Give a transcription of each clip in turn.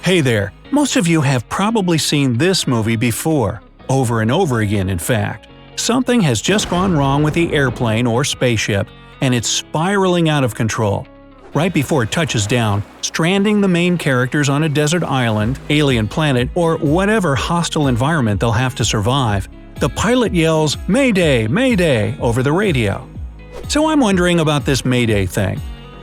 Hey there! Most of you have probably seen this movie before, over and over again in fact. Something has just gone wrong with the airplane or spaceship, and it's spiraling out of control. Right before it touches down, stranding the main characters on a desert island, alien planet, or whatever hostile environment they'll have to survive, the pilot yells, "Mayday! Mayday!" over the radio. So I'm wondering about this Mayday thing.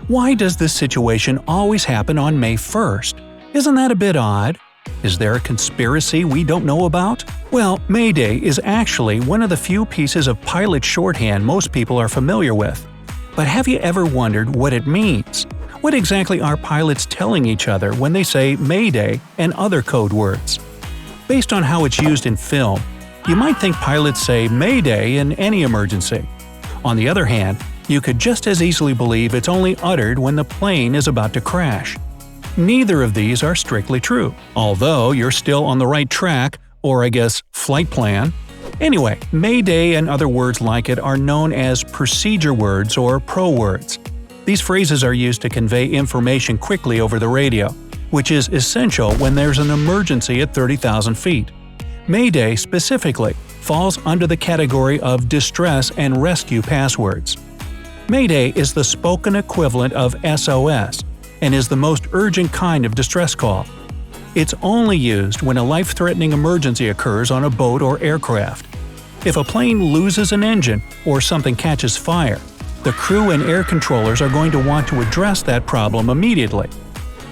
Why does this situation always happen on May 1st? Isn't that a bit odd? Is there a conspiracy we don't know about? Well, Mayday is actually one of the few pieces of pilot shorthand most people are familiar with. But have you ever wondered what it means? What exactly are pilots telling each other when they say Mayday and other code words? Based on how it's used in film, you might think pilots say Mayday in any emergency. On the other hand, you could just as easily believe it's only uttered when the plane is about to crash. Neither of these are strictly true, although you're still on the right track, or I guess flight plan. Anyway, Mayday and other words like it are known as procedure words or pro words. These phrases are used to convey information quickly over the radio, which is essential when there's an emergency at 30,000 feet. Mayday specifically falls under the category of distress and rescue passwords. Mayday is the spoken equivalent of SOS and is the most urgent kind of distress call. It's only used when a life-threatening emergency occurs on a boat or aircraft. If a plane loses an engine or something catches fire, the crew and air controllers are going to want to address that problem immediately.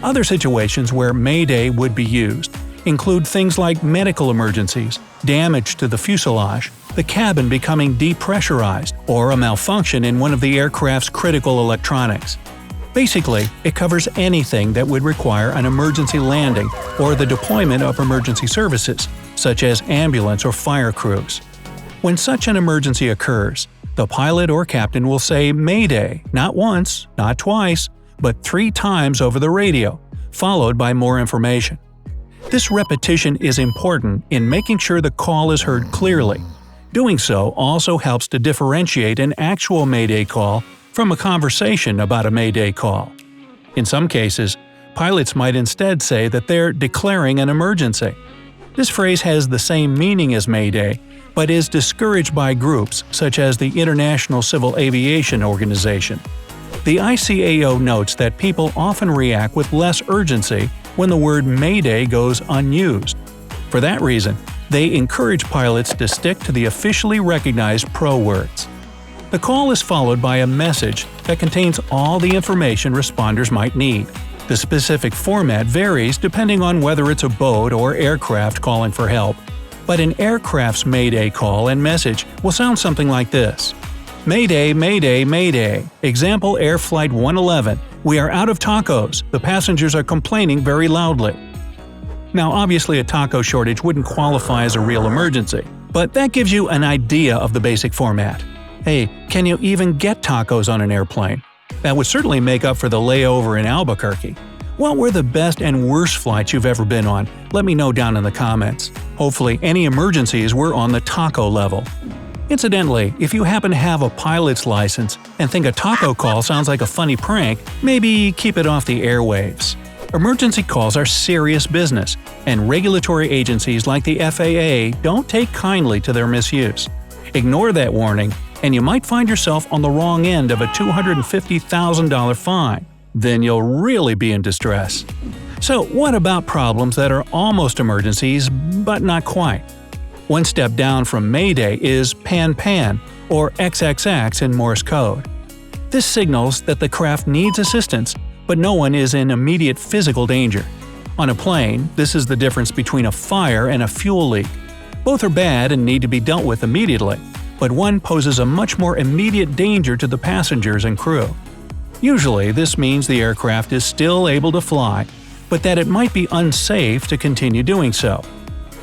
Other situations where Mayday would be used include things like medical emergencies, damage to the fuselage, the cabin becoming depressurized, or a malfunction in one of the aircraft's critical electronics. Basically, it covers anything that would require an emergency landing or the deployment of emergency services, such as ambulance or fire crews. When such an emergency occurs, the pilot or captain will say Mayday not once, not twice, but 3 times over the radio, followed by more information. This repetition is important in making sure the call is heard clearly. Doing so also helps to differentiate an actual Mayday call from a conversation about a Mayday call. In some cases, pilots might instead say that they're declaring an emergency. This phrase has the same meaning as Mayday, but is discouraged by groups such as the International Civil Aviation Organization. The ICAO notes that people often react with less urgency when the word Mayday goes unused. For that reason, they encourage pilots to stick to the officially recognized pro words. The call is followed by a message that contains all the information responders might need. The specific format varies depending on whether it's a boat or aircraft calling for help, but an aircraft's Mayday call and message will sound something like this. Mayday, Mayday, Mayday. Example Air Flight 111. We are out of tacos. The passengers are complaining very loudly. Now obviously a taco shortage wouldn't qualify as a real emergency, but that gives you an idea of the basic format. Hey, can you even get tacos on an airplane? That would certainly make up for the layover in Albuquerque. What were the best and worst flights you've ever been on? Let me know down in the comments. Hopefully any emergencies were on the taco level. Incidentally, if you happen to have a pilot's license and think a taco call sounds like a funny prank, maybe keep it off the airwaves. Emergency calls are serious business, and regulatory agencies like the FAA don't take kindly to their misuse. Ignore that warning, and you might find yourself on the wrong end of a $250,000 fine. Then you'll really be in distress. So what about problems that are almost emergencies, but not quite? One step down from Mayday is Panpan, or XXX in Morse code. This signals that the craft needs assistance, but no one is in immediate physical danger. On a plane, this is the difference between a fire and a fuel leak. Both are bad and need to be dealt with immediately, but one poses a much more immediate danger to the passengers and crew. Usually, this means the aircraft is still able to fly, but that it might be unsafe to continue doing so.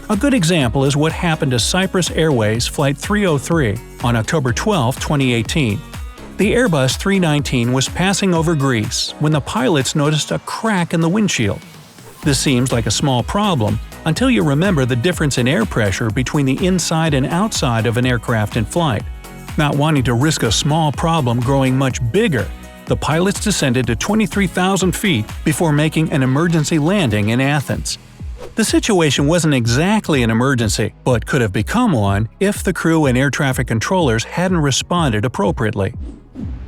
A good example is what happened to Cyprus Airways Flight 303 on October 12, 2018. The Airbus 319 was passing over Greece when the pilots noticed a crack in the windshield. This seems like a small problem until you remember the difference in air pressure between the inside and outside of an aircraft in flight. Not wanting to risk a small problem growing much bigger, the pilots descended to 23,000 feet before making an emergency landing in Athens. The situation wasn't exactly an emergency, but could have become one if the crew and air traffic controllers hadn't responded appropriately.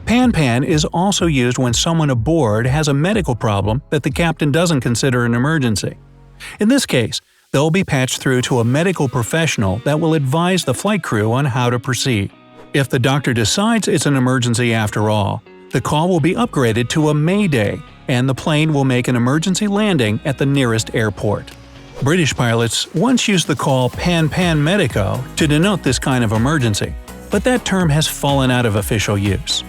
Panpan is also used when someone aboard has a medical problem that the captain doesn't consider an emergency. In this case, they'll be patched through to a medical professional that will advise the flight crew on how to proceed. If the doctor decides it's an emergency after all, the call will be upgraded to a Mayday, and the plane will make an emergency landing at the nearest airport. British pilots once used the call Panpan Medico to denote this kind of emergency, but that term has fallen out of official use.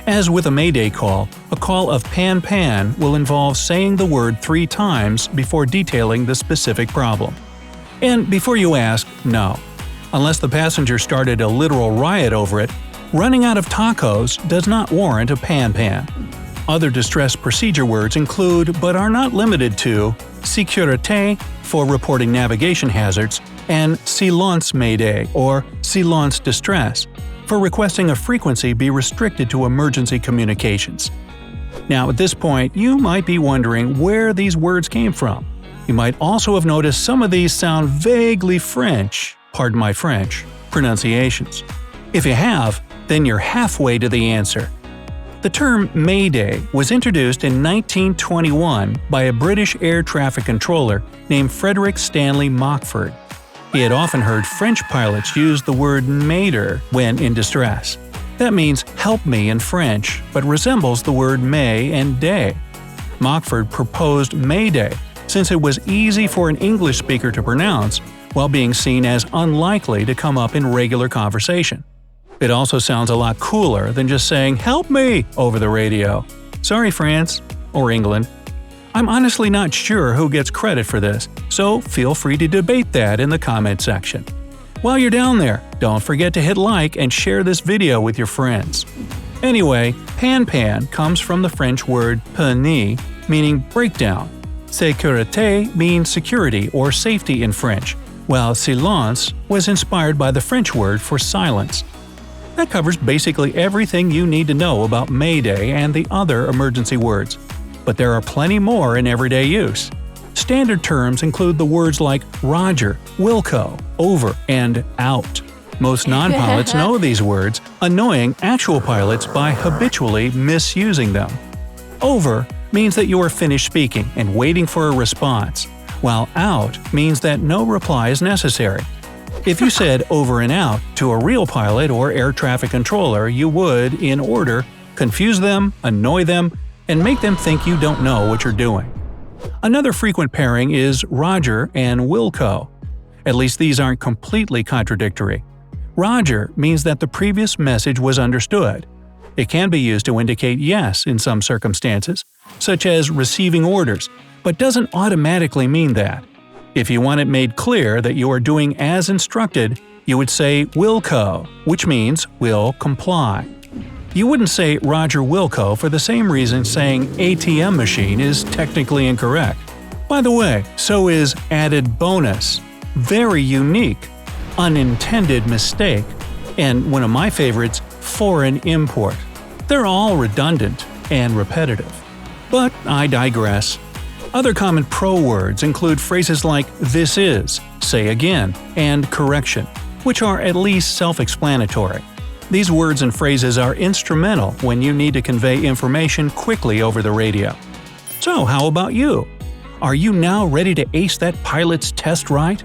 As with a Mayday call, a call of Panpan will involve saying the word 3 times before detailing the specific problem. And before you ask, no. Unless the passenger started a literal riot over it, running out of tacos does not warrant a Panpan. Other distress procedure words include, but are not limited to, sécurité for reporting navigation hazards, and silence Mayday or silence distress for requesting a frequency be restricted to emergency communications. Now at this point, you might be wondering where these words came from. You might also have noticed some of these sound vaguely French, pardon my French, pronunciations. If you have, then you're halfway to the answer. The term Mayday was introduced in 1921 by a British air traffic controller named Frederick Stanley Mockford. He had often heard French pilots use the word Mayder when in distress. That means help me in French, but resembles the word may and day. Mockford proposed Mayday since it was easy for an English speaker to pronounce while being seen as unlikely to come up in regular conversation. It also sounds a lot cooler than just saying "help me" over the radio. Sorry, France. Or England. I'm honestly not sure who gets credit for this, so feel free to debate that in the comment section. While you're down there, don't forget to hit like and share this video with your friends. Anyway, Panpan comes from the French word panne, meaning breakdown. Sécurité means security or safety in French, while silence was inspired by the French word for silence. That covers basically everything you need to know about Mayday and the other emergency words. But there are plenty more in everyday use. Standard terms include the words like Roger, wilco, over, and out. Most non-pilots know these words, annoying actual pilots by habitually misusing them. Over means that you are finished speaking and waiting for a response, while out means that no reply is necessary. If you said over and out to a real pilot or air traffic controller, you would, in order, confuse them, annoy them, and make them think you don't know what you're doing. Another frequent pairing is Roger and wilco. At least these aren't completely contradictory. Roger means that the previous message was understood. It can be used to indicate yes in some circumstances, such as receiving orders, but doesn't automatically mean that. If you want it made clear that you are doing as instructed, you would say wilco, which means will comply. You wouldn't say Roger Wilco for the same reason saying ATM machine is technically incorrect. By the way, so is added bonus, very unique, unintended mistake, and one of my favorites, foreign import. They're all redundant and repetitive. But I digress. Other common pro words include phrases like this is, say again, and correction, which are at least self-explanatory. These words and phrases are instrumental when you need to convey information quickly over the radio. So how about you? Are you now ready to ace that pilot's test right?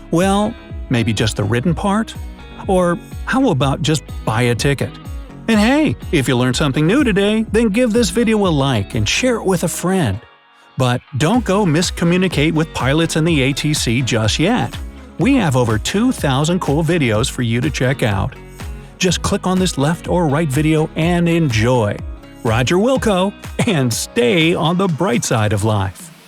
Well, maybe just the written part? Or how about just buy a ticket? And hey, if you learned something new today, then give this video a like and share it with a friend. But don't go miscommunicate with pilots in the ATC just yet. We have over 2,000 cool videos for you to check out. Just click on this left or right video and enjoy. Roger Wilco, and stay on the bright side of life.